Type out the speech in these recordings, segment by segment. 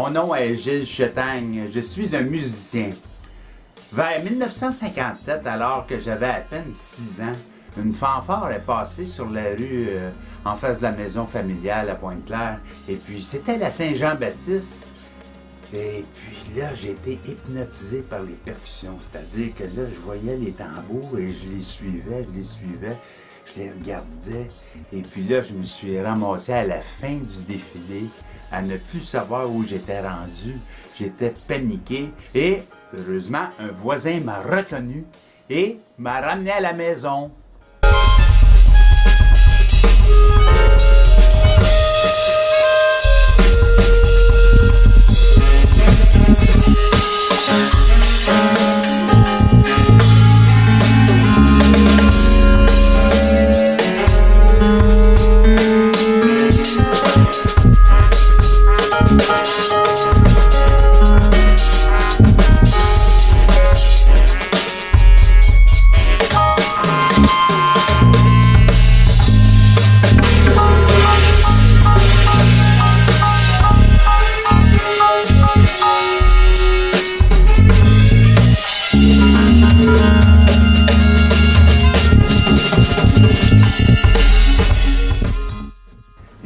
Mon nom est Gilles Chetagne, je suis un musicien. Vers 1957, alors que j'avais à peine 6 ans, une fanfare est passée sur la rue en face de la maison familiale à Pointe-Claire. Et puis c'était la Saint-Jean-Baptiste. Et puis là, j'ai été hypnotisé par les percussions. C'est-à-dire que là, je voyais les tambours et je les suivais, je les regardais. Et puis là, je me suis ramassé à la fin du défilé, à ne plus savoir où j'étais rendu. J'étais paniqué et, heureusement, un voisin m'a reconnu et m'a ramené à la maison.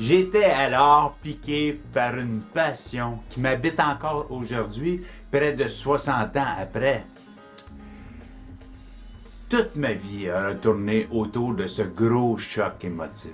J'étais alors piqué par une passion qui m'habite encore aujourd'hui, près de 60 ans après. Toute ma vie a retourné autour de ce gros choc émotif.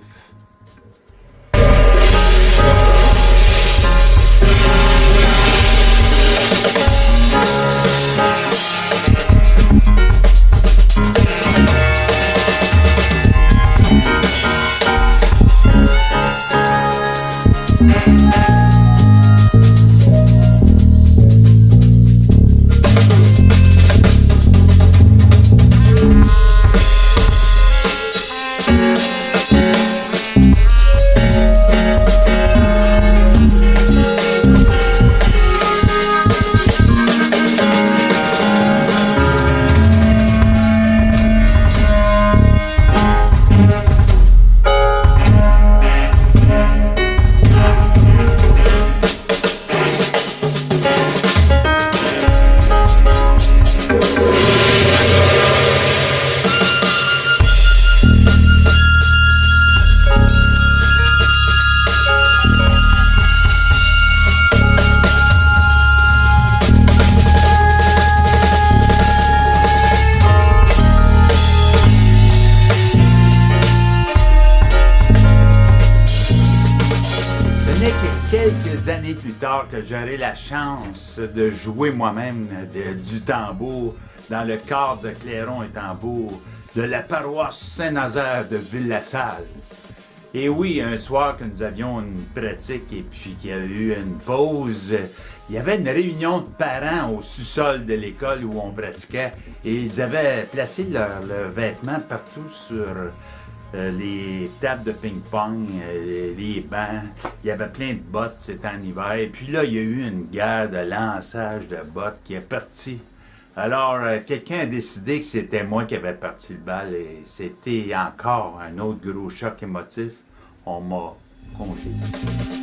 Quelques années plus tard que j'aurai la chance de jouer moi-même du tambour dans le corps de clairon et tambour de la paroisse Saint-Nazaire de Ville-la-Salle. Et oui, un soir que nous avions une pratique et puis qu'il y a eu une pause, il y avait une réunion de parents au sous-sol de l'école où on pratiquait et ils avaient placé leurs vêtements partout sur les tables de ping-pong, les bancs. Il y avait plein de bottes, c'était en hiver. Et puis là, il y a eu une guerre de lançage de bottes qui est partie. Alors, quelqu'un a décidé que c'était moi qui avais parti le bal et c'était encore un autre gros choc émotif. On m'a congédié.